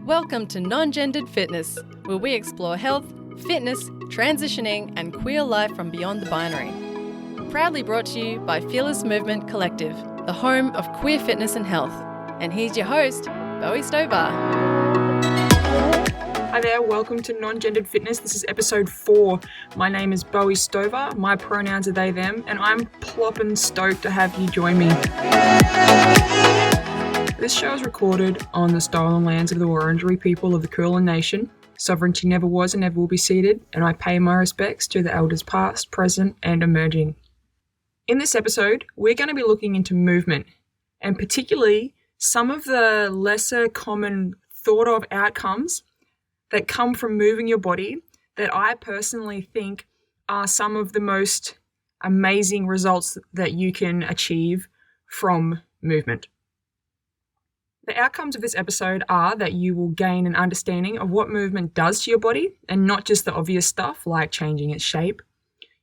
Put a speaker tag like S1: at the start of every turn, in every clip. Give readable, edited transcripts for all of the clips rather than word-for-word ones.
S1: Welcome to Non-Gendered Fitness, where we explore health, fitness, transitioning, and queer life from beyond the binary. Proudly brought to you by Fearless Movement Collective, the home of queer fitness and health. And here's your host, Bowie Stover.
S2: Hi there, welcome to Non-Gendered Fitness. This is episode 4. My name is Bowie Stover, my pronouns are they, them, and I'm plopping stoked to have you join me. This show is recorded on the stolen lands of the Wurundjeri people of the Kulin Nation. Sovereignty never was and never will be ceded, and I pay my respects to the elders past, present, and emerging. In this episode, we're going to be looking into movement, and particularly some of the lesser common thought of outcomes that come from moving your body that I personally think are some of the most amazing results that you can achieve from movement. The outcomes of this episode are that you will gain an understanding of what movement does to your body and not just the obvious stuff like changing its shape.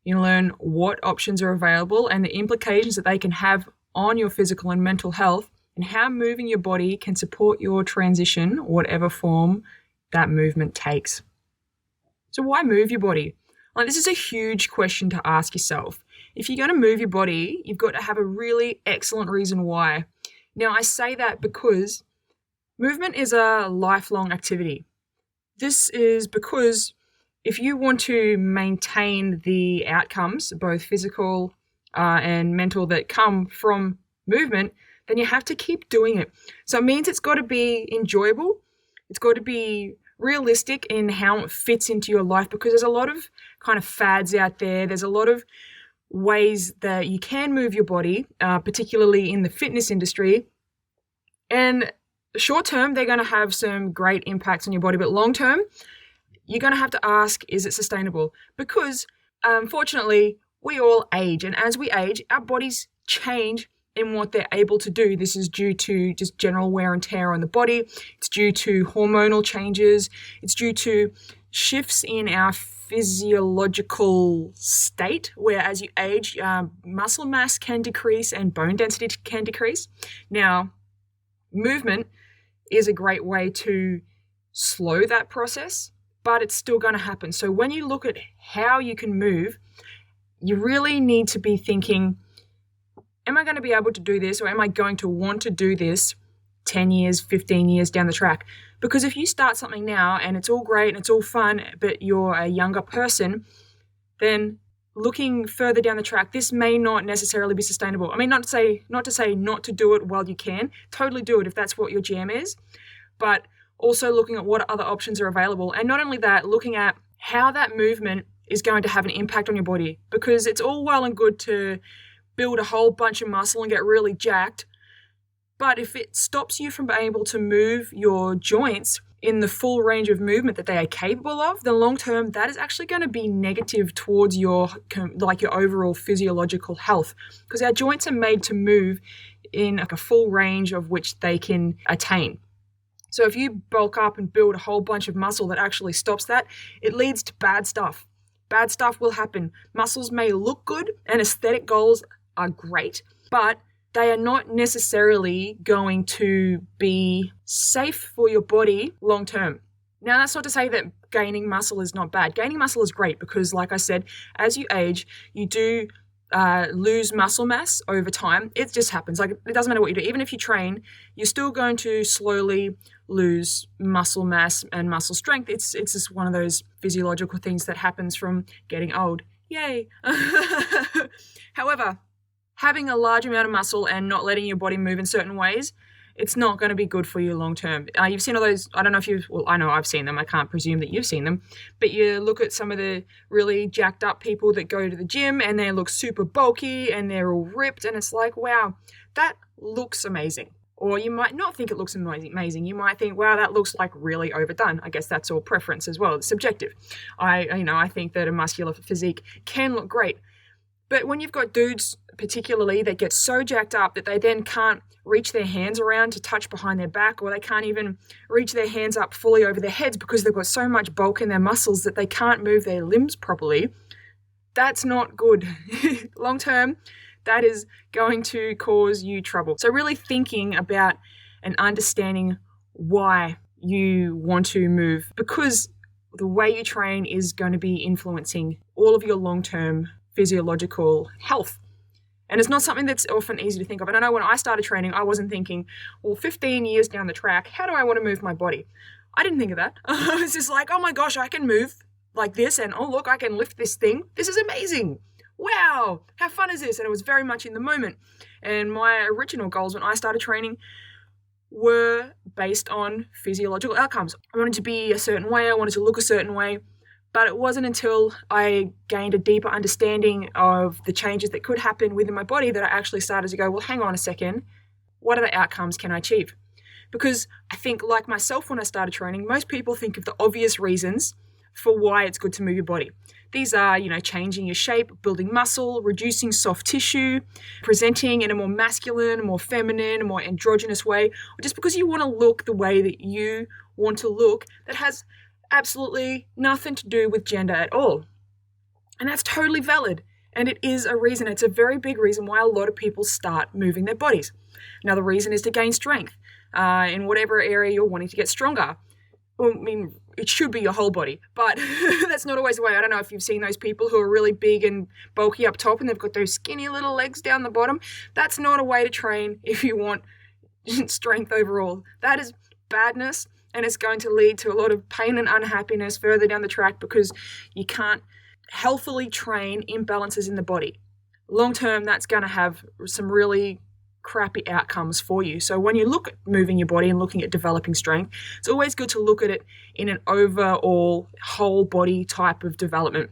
S2: You'll learn what options are available and the implications that they can have on your physical and mental health and how moving your body can support your transition, whatever form that movement takes. So why move your body? Well, this is a huge question to ask yourself. If you're going to move your body, you've got to have a really excellent reason why. Now, I say that because movement is a lifelong activity. This is because if you want to maintain the outcomes, both physical and mental, that come from movement, then you have to keep doing it. So it means it's got to be enjoyable. It's got to be realistic in how it fits into your life, because there's a lot of kind of fads out there. There's a lot of ways that you can move your body, particularly in the fitness industry. And short term, they're going to have some great impacts on your body, but long term, you're going to have to ask, is it sustainable? Because unfortunately, we all age, and as we age, our bodies change in what they're able to do. This is due to just general wear and tear on the body. It's due to hormonal changes. It's due to shifts in our physiological state, where as you age, muscle mass can decrease and bone density can decrease. Now, movement is a great way to slow that process, but it's still going to happen. So when you look at how you can move, you really need to be thinking, am I going to be able to do this, or am I going to want to do this 10 years, 15 years down the track? Because if you start something now and it's all great and it's all fun, but you're a younger person, then looking further down the track, this may not necessarily be sustainable. I mean, not to say not to do it while you can. Totally do it if that's what your jam is. But also looking at what other options are available. And not only that, looking at how that movement is going to have an impact on your body. Because it's all well and good to build a whole bunch of muscle and get really jacked. But if it stops you from being able to move your joints in the full range of movement that they are capable of, then long term, that is actually going to be negative towards your overall physiological health. Because our joints are made to move in a full range of which they can attain. So if you bulk up and build a whole bunch of muscle that actually stops that, it leads to bad stuff. Bad stuff will happen. Muscles may look good and aesthetic goals are great, but they are not necessarily going to be safe for your body long term. Now, that's not to say that gaining muscle is not bad. Gaining muscle is great because, like I said, as you age, you do lose muscle mass over time. It just happens. Like, it doesn't matter what you do. Even if you train, you're still going to slowly lose muscle mass and muscle strength. It's just one of those physiological things that happens from getting old. Yay! However, having a large amount of muscle and not letting your body move in certain ways, it's not going to be good for you long term. You've seen all those, I don't know if you've, well, I know I've seen them. I can't presume that you've seen them. But you look at some of the really jacked up people that go to the gym and they look super bulky and they're all ripped. And it's like, wow, that looks amazing. Or you might not think it looks amazing. You might think, wow, that looks like really overdone. I guess that's all preference as well. It's subjective. I think that a muscular physique can look great. But when you've got dudes particularly that get so jacked up that they then can't reach their hands around to touch behind their back, or they can't even reach their hands up fully over their heads because they've got so much bulk in their muscles that they can't move their limbs properly, that's not good. Long term, that is going to cause you trouble. So really thinking about and understanding why you want to move, because the way you train is going to be influencing all of your long-term physiological health. And it's not something that's often easy to think of. And I know when I started training, I wasn't thinking, well, 15 years down the track, how do I want to move my body? I didn't think of that. I was just like, oh my gosh, I can move like this, and oh look, I can lift this thing. This is amazing. Wow, how fun is this? And it was very much in the moment. And my original goals when I started training were based on physiological outcomes. I wanted to be a certain way, I wanted to look a certain way, but it wasn't until I gained a deeper understanding of the changes that could happen within my body that I actually started to go, well, hang on a second, what other outcomes can I achieve? Because I think, like myself when I started training, most people think of the obvious reasons for why it's good to move your body. These are, changing your shape, building muscle, reducing soft tissue, presenting in a more masculine, more feminine, more androgynous way, or just because you want to look the way that you want to look that has absolutely nothing to do with gender at all. And that's totally valid. And it is a reason. It's a very big reason why a lot of people start moving their bodies. Another reason is to gain strength in whatever area you're wanting to get stronger. Well, I mean, it should be your whole body, but that's not always the way. I don't know if you've seen those people who are really big and bulky up top and they've got those skinny little legs down the bottom. That's not a way to train if you want strength overall. That is badness, and it's going to lead to a lot of pain and unhappiness further down the track because you can't healthily train imbalances in the body. Long term, that's going to have some really crappy outcomes for you. So when you look at moving your body and looking at developing strength, it's always good to look at it in an overall whole body type of development.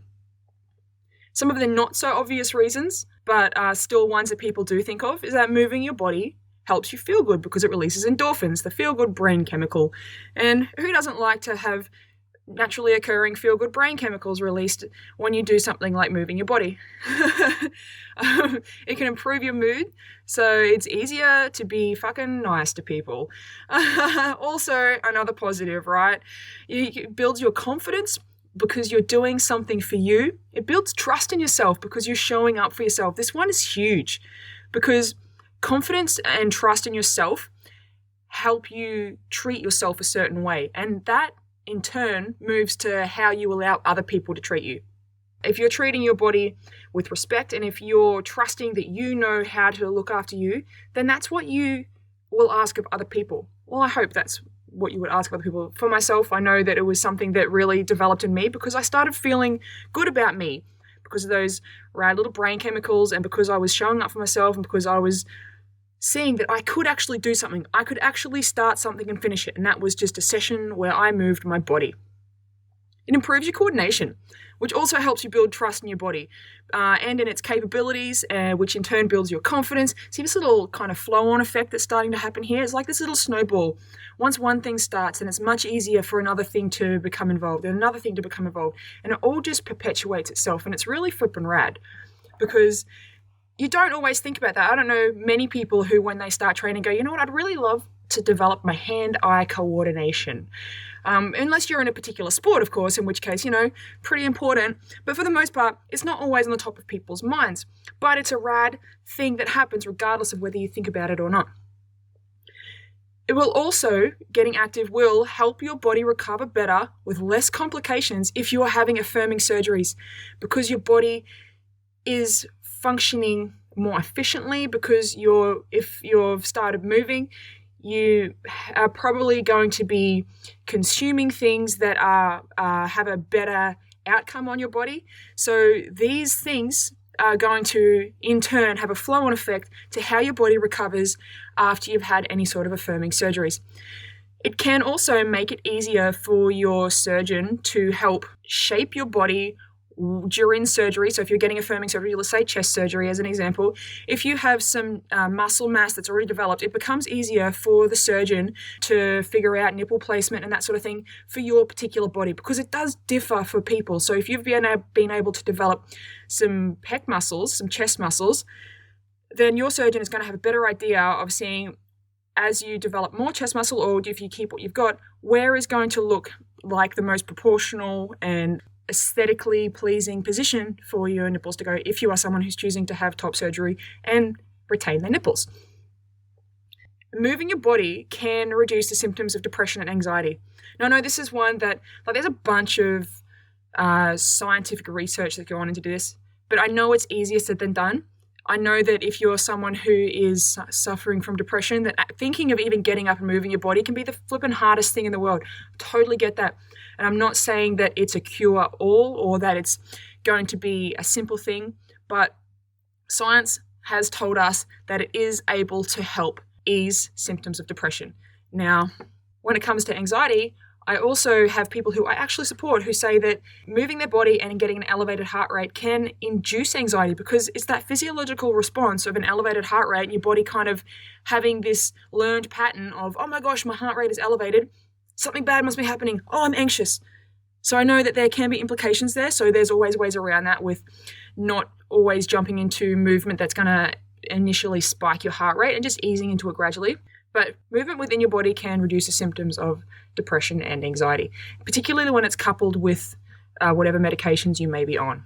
S2: Some of the not so obvious reasons, but still ones that people do think of, is that moving your body helps you feel good because it releases endorphins, the feel-good brain chemical. And who doesn't like to have naturally occurring feel-good brain chemicals released when you do something like moving your body? It can improve your mood, so it's easier to be fucking nice to people. Also, another positive, right? It builds your confidence because you're doing something for you. It builds trust in yourself because you're showing up for yourself. This one is huge because confidence and trust in yourself help you treat yourself a certain way, and that in turn moves to how you allow other people to treat you. If you're treating your body with respect and if you're trusting that you know how to look after you, then that's what you will ask of other people. Well, I hope that's what you would ask of other people. For myself, I know that it was something that really developed in me because I started feeling good about me because of those rad little brain chemicals and because I was showing up for myself and because I was seeing that I could actually do something. I could actually start something and finish it. And that was just a session where I moved my body. It improves your coordination, which also helps you build trust in your body and in its capabilities, which in turn builds your confidence. See this little kind of flow-on effect that's starting to happen here? It's like this little snowball. Once one thing starts, then it's much easier for another thing to become involved and another thing to become involved. And it all just perpetuates itself. And it's really flippin' rad because you don't always think about that. I don't know many people who, when they start training, go, you know what, I'd really love to develop my hand-eye coordination. Unless you're in a particular sport, of course, in which case, pretty important. But for the most part, it's not always on the top of people's minds. But it's a rad thing that happens regardless of whether you think about it or not. It will also, getting active will help your body recover better with less complications if you are having affirming surgeries because your body is functioning more efficiently because if you've started moving, you are probably going to be consuming things that have a better outcome on your body. So these things are going to, in turn, have a flow-on effect to how your body recovers after you've had any sort of affirming surgeries. It can also make it easier for your surgeon to help shape your body during surgery. So if you're getting affirming surgery, let's say chest surgery as an example, if you have some muscle mass that's already developed, it becomes easier for the surgeon to figure out nipple placement and that sort of thing for your particular body because it does differ for people. So if you've been able to develop some pec muscles, some chest muscles, then your surgeon is going to have a better idea of seeing as you develop more chest muscle or if you keep what you've got, where is going to look like the most proportional and aesthetically pleasing position for your nipples to go if you are someone who's choosing to have top surgery and retain their nipples. moving your body can reduce the symptoms of depression and anxiety. Now, I know this is one that, there's a bunch of scientific research that go on into this, but I know it's easier said than done. I know that if you're someone who is suffering from depression, that thinking of even getting up and moving your body can be the flippin' hardest thing in the world. Totally get that. And I'm not saying that it's a cure all or that it's going to be a simple thing, but science has told us that it is able to help ease symptoms of depression. Now, when it comes to anxiety, I also have people who I actually support who say that moving their body and getting an elevated heart rate can induce anxiety because it's that physiological response of an elevated heart rate and your body kind of having this learned pattern of, oh my gosh, my heart rate is elevated. Something bad must be happening. Oh, I'm anxious. So I know that there can be implications there. So there's always ways around that with not always jumping into movement that's going to initially spike your heart rate and just easing into it gradually. But movement within your body can reduce the symptoms of depression and anxiety, particularly when it's coupled with whatever medications you may be on.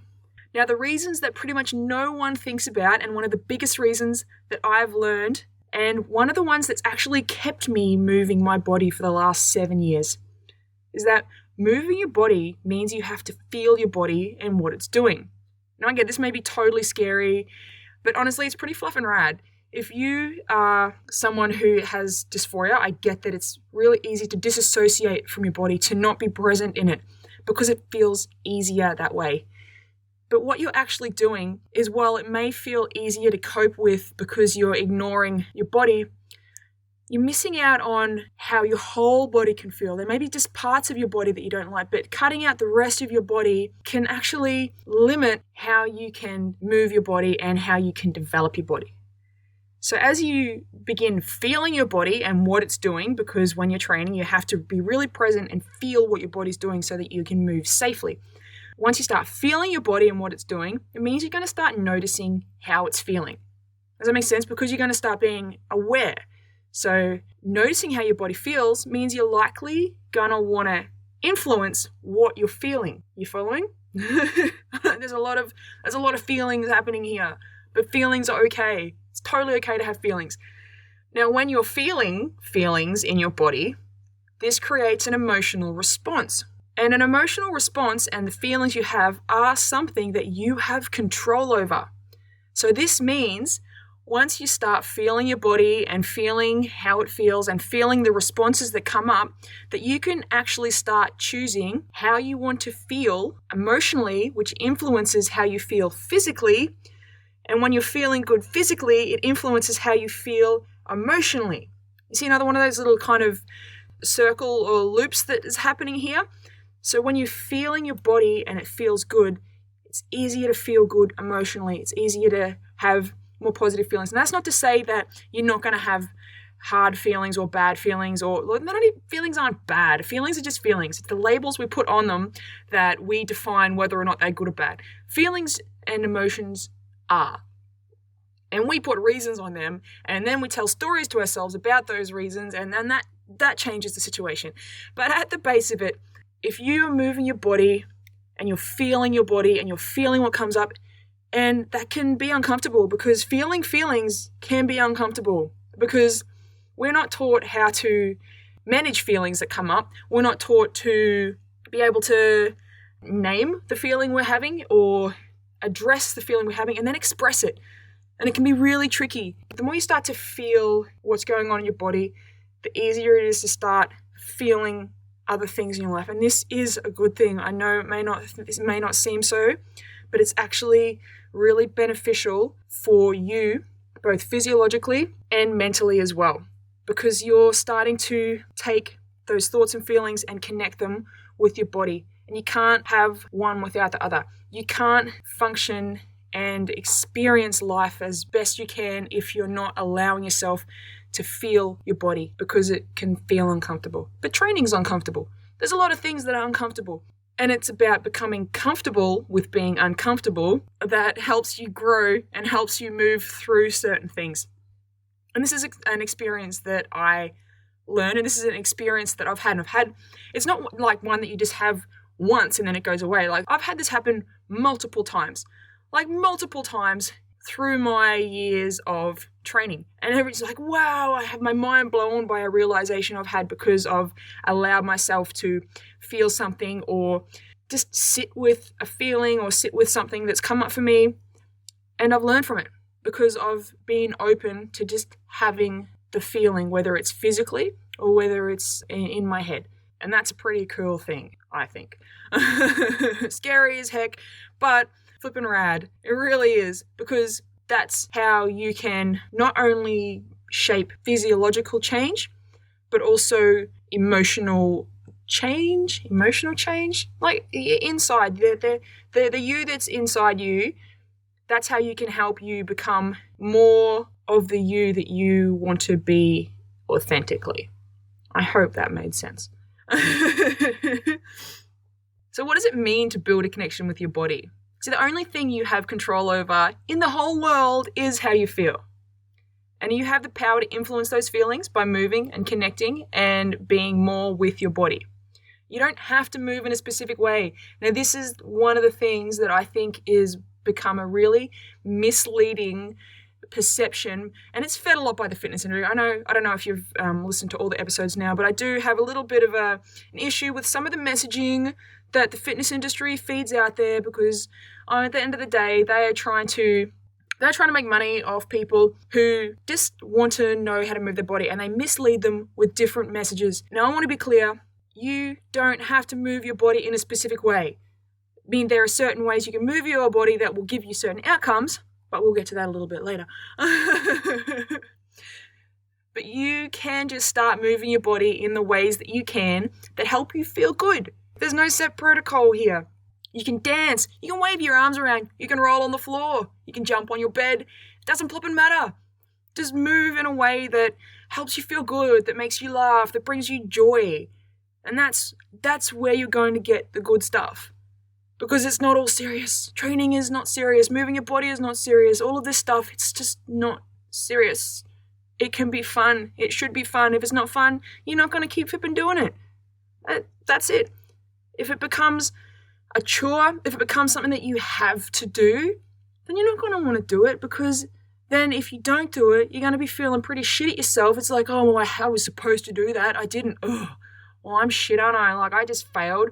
S2: Now, the reasons that pretty much no one thinks about, and one of the biggest reasons that I've learned, and one of the ones that's actually kept me moving my body for the last 7 years, is that moving your body means you have to feel your body and what it's doing. Now, again, this may be totally scary, but honestly, it's pretty fluff and rad. If you are someone who has dysphoria, I get that it's really easy to disassociate from your body, to not be present in it, because it feels easier that way. But what you're actually doing is, while it may feel easier to cope with because you're ignoring your body, you're missing out on how your whole body can feel. There may be just parts of your body that you don't like, but cutting out the rest of your body can actually limit how you can move your body and how you can develop your body. So as you begin feeling your body and what it's doing, because when you're training, you have to be really present and feel what your body's doing so that you can move safely. Once you start feeling your body and what it's doing, it means you're going to start noticing how it's feeling. Does that make sense? Because you're going to start being aware. So noticing how your body feels means you're likely going to want to influence what you're feeling. You following? There's a lot of feelings happening here, but feelings are okay. It's totally okay to have feelings. Now, when you're feeling feelings in your body, this creates an emotional response. And an emotional response and the feelings you have are something that you have control over. So this means once you start feeling your body and feeling how it feels and feeling the responses that come up, that you can actually start choosing how you want to feel emotionally, which influences how you feel physically. And when you're feeling good physically, it influences how you feel emotionally. You see another one of those little kind of circle or loops that is happening here? So when you're feeling your body and it feels good, it's easier to feel good emotionally. It's easier to have more positive feelings. And that's not to say that you're not going to have hard feelings or bad feelings, or feelings aren't bad. Feelings are just feelings. It's the labels we put on them that we define whether or not they're good or bad. Feelings and emotions are. And we put reasons on them, and then we tell stories to ourselves about those reasons, and then that changes the situation. But at the base of it, if you are moving your body and you're feeling your body and you're feeling what comes up, and that can be uncomfortable, because feeling feelings can be uncomfortable, because we're not taught how to manage feelings that come up. We're not taught to be able to name the feeling we're having or address the feeling we're having and then express it. And it can be really tricky. The more you start to feel what's going on in your body, the easier it is to start feeling other things in your life. And this is a good thing. I know this may not seem so, but it's actually really beneficial for you, both physiologically and mentally as well, because you're starting to take those thoughts and feelings and connect them with your body. And you can't have one without the other. You can't function and experience life as best you can if you're not allowing yourself to feel your body, because it can feel uncomfortable. But training's uncomfortable. There's a lot of things that are uncomfortable. And it's about becoming comfortable with being uncomfortable that helps you grow and helps you move through certain things. And this is an experience that I learned, and this is an experience that I've had. It's not like one that you just have once and then it goes away. Like, I've had this happen multiple times through my years of training. And everybody's like, wow, I have my mind blown by a realization I've had because I've allowed myself to feel something or just sit with a feeling or sit with something that's come up for me. And I've learned from it because I've been open to just having the feeling, whether it's physically or whether it's in my head. And that's a pretty cool thing, I think. Scary as heck, but flippin' rad. It really is, because that's how you can not only shape physiological change, but also emotional change. Like inside, the you that's inside you, that's how you can help you become more of the you that you want to be authentically. I hope that made sense. So what does it mean to build a connection with your body? So the only thing you have control over in the whole world is how you feel. And you have the power to influence those feelings by moving and connecting and being more with your body. You don't have to move in a specific way. Now, this is one of the things that I think is become a really misleading perception, and it's fed a lot by the fitness industry. I don't know if you've listened to all the episodes now, but I do have a little bit of an issue with some of the messaging that the fitness industry feeds out there, because at the end of the day, they're trying to make money off people who just want to know how to move their body, and they mislead them with different messages. Now, I want to be clear, you don't have to move your body in a specific way. I mean, there are certain ways you can move your body that will give you certain outcomes, but we'll get to that a little bit later. But you can just start moving your body in the ways that you can that help you feel good. There's no set protocol here. You can dance, you can wave your arms around, you can roll on the floor, you can jump on your bed. It doesn't flippin' matter. Just move in a way that helps you feel good, that makes you laugh, that brings you joy. And that's where you're going to get the good stuff. Because it's not all serious. Training is not serious. Moving your body is not serious. All of this stuff, it's just not serious. It can be fun. It should be fun. If it's not fun, you're not going to keep flipping doing it. That's it. If it becomes a chore, if it becomes something that you have to do, then you're not going to want to do it, because then if you don't do it, you're going to be feeling pretty shit at yourself. It's like, oh, well, I was supposed to do that. I didn't. Ugh. Well, I'm shit, aren't I? Like, I just failed.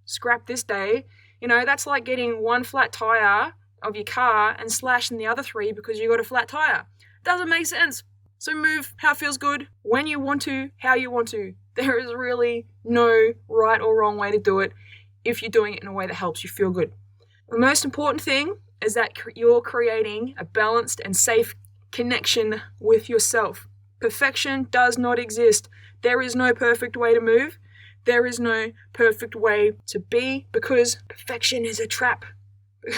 S2: Scrap this day. You know, that's like getting one flat tire of your car and slashing the other three because you got a flat tire. Doesn't make sense. So move how it feels good, when you want to, how you want to. There is really no right or wrong way to do it if you're doing it in a way that helps you feel good. The most important thing is that you're creating a balanced and safe connection with yourself. Perfection does not exist. There is no perfect way to move. There is no perfect way to be, because perfection is a trap.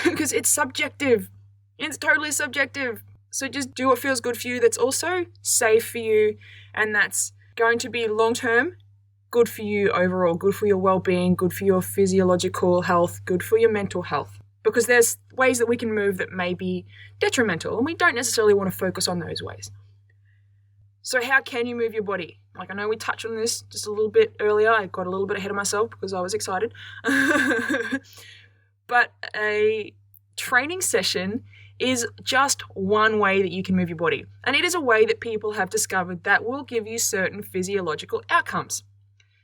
S2: Because it's subjective. It's totally subjective. So just do what feels good for you, that's also safe for you, and that's going to be long-term good for you overall, good for your well-being, good for your physiological health, good for your mental health. Because there's ways that we can move that may be detrimental, and we don't necessarily want to focus on those ways. So how can you move your body? Like, I know we touched on this just a little bit earlier. I got a little bit ahead of myself because I was excited. But a training session is just one way that you can move your body. And it is a way that people have discovered that will give you certain physiological outcomes.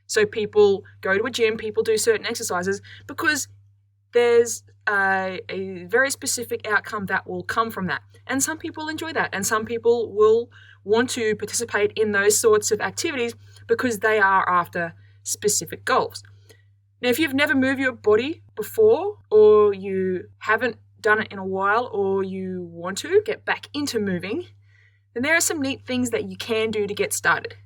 S2: So people go to a gym, people do certain exercises because there's a very specific outcome that will come from that. And some people enjoy that. And some people will want to participate in those sorts of activities because they are after specific goals. Now, if you've never moved your body before, or you haven't done it in a while, or you want to get back into moving, then there are some neat things that you can do to get started.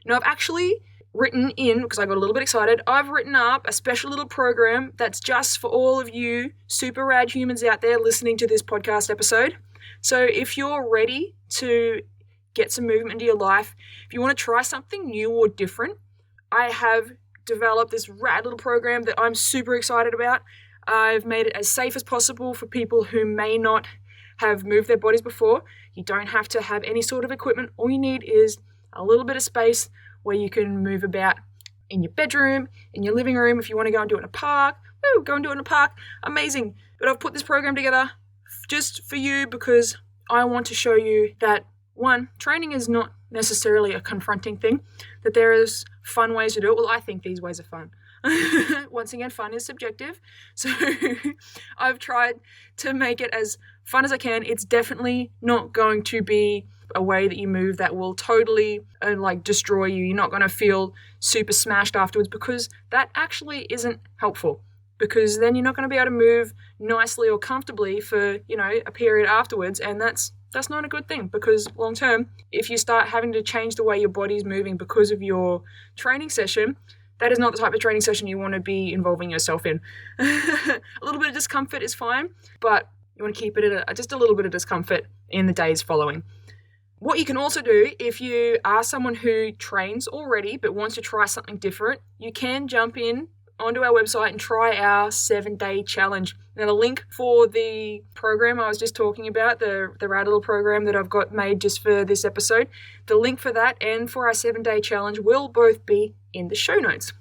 S2: Now, I've actually written in, because I got a little bit excited, I've written up a special little program that's just for all of you super rad humans out there listening to this podcast episode. So if you're ready to get some movement into your life, if you want to try something new or different, I have developed this rad little program that I'm super excited about. I've made it as safe as possible for people who may not have moved their bodies before. You don't have to have any sort of equipment. All you need is a little bit of space where you can move about in your bedroom, in your living room. If you want to go and do it in a park, go and do it in a park. Amazing. But I've put this program together just for you, because I want to show you that, one, training is not necessarily a confronting thing, that there is fun ways to do it. Well, I think these ways are fun. Once again, fun is subjective. So I've tried to make it as fun as I can. It's definitely not going to be a way that you move that will totally destroy you. You're not going to feel super smashed afterwards, because that actually isn't helpful, because then you're not going to be able to move nicely or comfortably for, a period afterwards, and that's not a good thing, because long term, if you start having to change the way your body's moving because of your training session, that is not the type of training session you want to be involving yourself in. A little bit of discomfort is fine, but you want to keep it at just a little bit of discomfort in the days following. What you can also do, if you are someone who trains already but wants to try something different, you can jump in onto our website and try our 7-day challenge. Now, the link for the program I was just talking about, the rad little program that I've got made just for this episode, the link for that and for our 7-day challenge will both be in the show notes.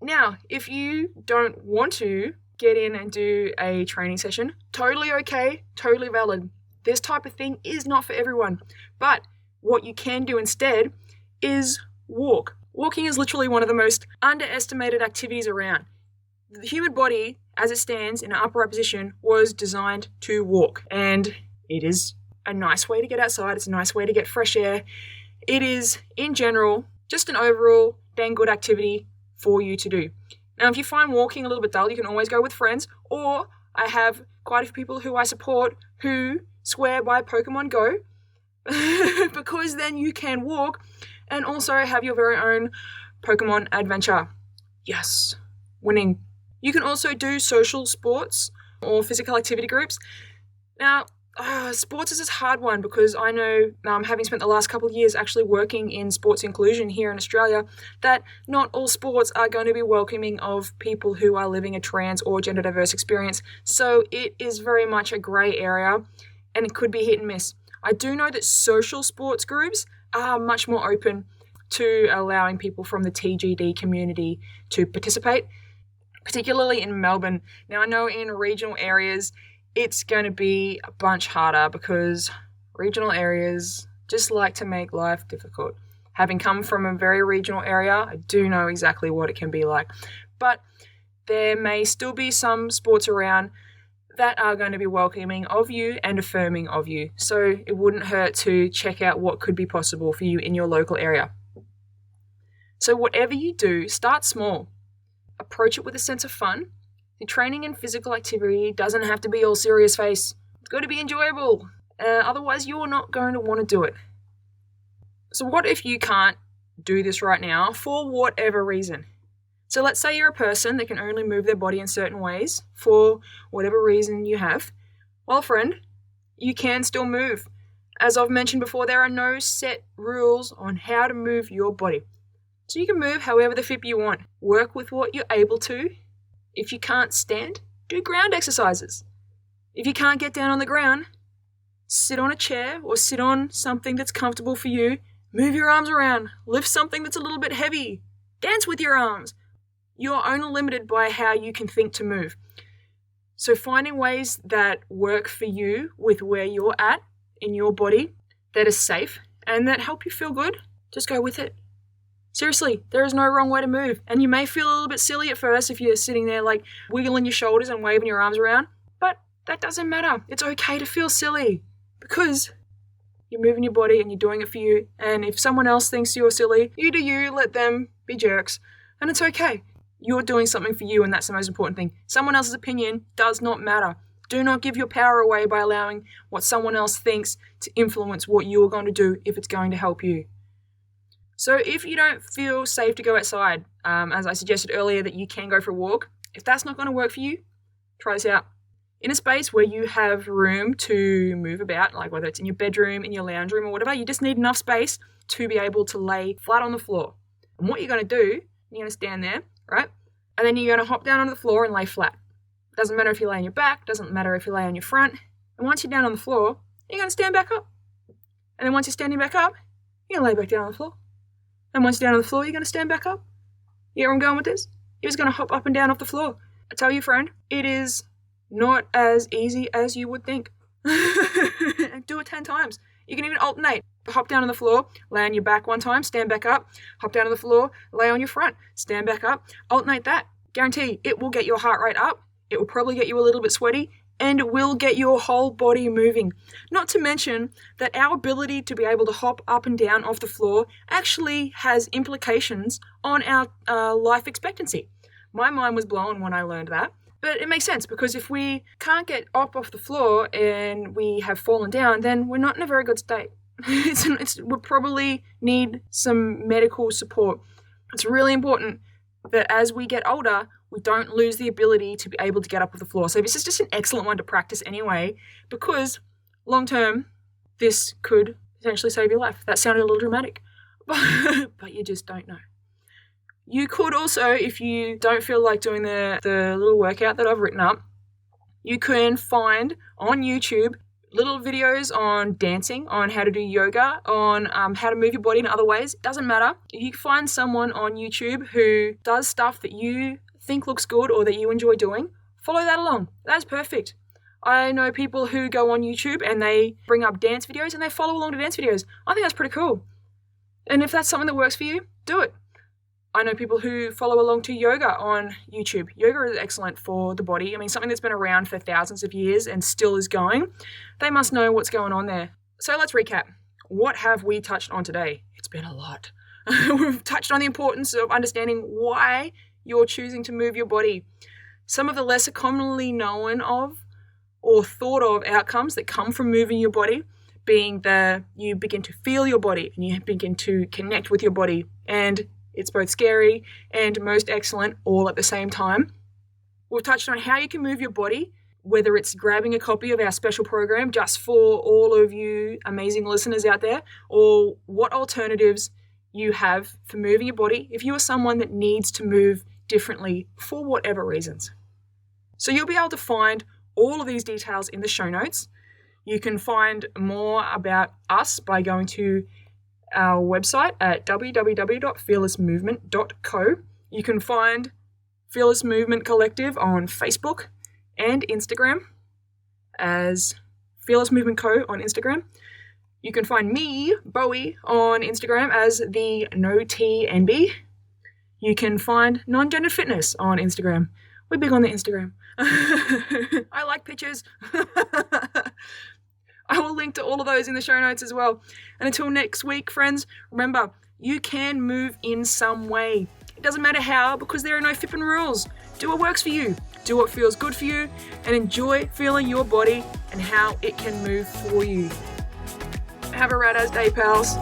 S2: Now, if you don't want to get in and do a training session, totally okay, totally valid. This type of thing is not for everyone. But what you can do instead is walk. Walking is literally one of the most underestimated activities around. The human body, as it stands in an upright position, was designed to walk. And it is a nice way to get outside. It's a nice way to get fresh air. It is, in general, just an overall dang good activity for you to do. Now, if you find walking a little bit dull, you can always go with friends, or I have quite a few people who I support who swear by Pokemon Go, because then you can walk and also have your very own Pokemon adventure. Yes, winning. You can also do social sports or physical activity groups. Now, sports is a hard one, because I know, having spent the last couple of years actually working in sports inclusion here in Australia, that not all sports are going to be welcoming of people who are living a trans or gender diverse experience. So it is very much a grey area, and it could be hit and miss. I do know that social sports groups are much more open to allowing people from the TGD community to participate, particularly in Melbourne. Now, I know in regional areas it's going to be a bunch harder, because regional areas just like to make life difficult. Having come from a very regional area, I do know exactly what it can be like. But there may still be some sports around that are going to be welcoming of you and affirming of you. So it wouldn't hurt to check out what could be possible for you in your local area. So whatever you do, start small. Approach it with a sense of fun. The training and physical activity doesn't have to be all serious face. It's got to be enjoyable. Otherwise, you're not going to want to do it. So what if you can't do this right now for whatever reason? So let's say you're a person that can only move their body in certain ways for whatever reason you have. Well, friend, you can still move. As I've mentioned before, there are no set rules on how to move your body. So you can move however the flip you want. Work with what you're able to. If you can't stand, do ground exercises. If you can't get down on the ground, sit on a chair or sit on something that's comfortable for you. Move your arms around. Lift something that's a little bit heavy. Dance with your arms. You're only limited by how you can think to move. So finding ways that work for you with where you're at in your body, that are safe and that help you feel good, just go with it. Seriously, there is no wrong way to move. And you may feel a little bit silly at first if you're sitting there like wiggling your shoulders and waving your arms around, but that doesn't matter. It's okay to feel silly, because you're moving your body and you're doing it for you. And if someone else thinks you're silly, you do you, let them be jerks. And it's okay. You're doing something for you, and that's the most important thing. Someone else's opinion does not matter. Do not give your power away by allowing what someone else thinks to influence what you're going to do if it's going to help you. So if you don't feel safe to go outside, as I suggested earlier that you can go for a walk, if that's not going to work for you, try this out. In a space where you have room to move about, like whether it's in your bedroom, in your lounge room or whatever, you just need enough space to be able to lay flat on the floor. And what you're going to do, you're going to stand there, right? And then you're going to hop down onto the floor and lay flat. Doesn't matter if you lay on your back, doesn't matter if you lay on your front. And once you're down on the floor, you're going to stand back up. And then once you're standing back up, you're going to lay back down on the floor. And once you're down on the floor, you're going to stand back up. You get where I'm going with this? You're just going to hop up and down off the floor. I tell you, friend, it is not as easy as you would think. Do it 10 times. You can even alternate. Hop down on the floor, lay on your back one time, stand back up, hop down on the floor, lay on your front, stand back up, alternate that. Guarantee it will get your heart rate up, it will probably get you a little bit sweaty, and it will get your whole body moving. Not to mention that our ability to be able to hop up and down off the floor actually has implications on our life expectancy. My mind was blown when I learned that. But it makes sense, because if we can't get up off the floor and we have fallen down, then we're not in a very good state. We probably need some medical support. It's really important that as we get older, we don't lose the ability to be able to get up off the floor. So this is just an excellent one to practice anyway, because long term, this could potentially save your life. That sounded a little dramatic, but you just don't know. You could also, if you don't feel like doing the little workout that I've written up, you can find on YouTube little videos on dancing, on how to do yoga, on how to move your body in other ways. It doesn't matter. You can find someone on YouTube who does stuff that you think looks good or that you enjoy doing. Follow that along. That's perfect. I know people who go on YouTube and they bring up dance videos and they follow along to dance videos. I think that's pretty cool. And if that's something that works for you, do it. I know people who follow along to yoga on YouTube. Yoga is excellent for the body. I mean, something that's been around for thousands of years and still is going. They must know what's going on there. So let's recap. What have we touched on today? It's been a lot. We've touched on the importance of understanding why you're choosing to move your body. Some of the lesser commonly known of or thought of outcomes that come from moving your body being that you begin to feel your body and you begin to connect with your body, and it's both scary and most excellent all at the same time. We've touched on how you can move your body, whether it's grabbing a copy of our special program just for all of you amazing listeners out there, or what alternatives you have for moving your body if you are someone that needs to move differently for whatever reasons. So you'll be able to find all of these details in the show notes. You can find more about us by going to our website at www.fearlessmovement.co. You can find Fearless Movement Collective on Facebook and Instagram as Fearless Movement Co. on Instagram. You can find me, Bowie, on Instagram as the No T NB. You can find Non-Gendered Fitness on Instagram. We're big on the Instagram. I like pictures. I will link to all of those in the show notes as well. And until next week, friends, remember, you can move in some way. It doesn't matter how, because there are no flipping rules. Do what works for you. Do what feels good for you, and enjoy feeling your body and how it can move for you. Have a rad-ass day, pals.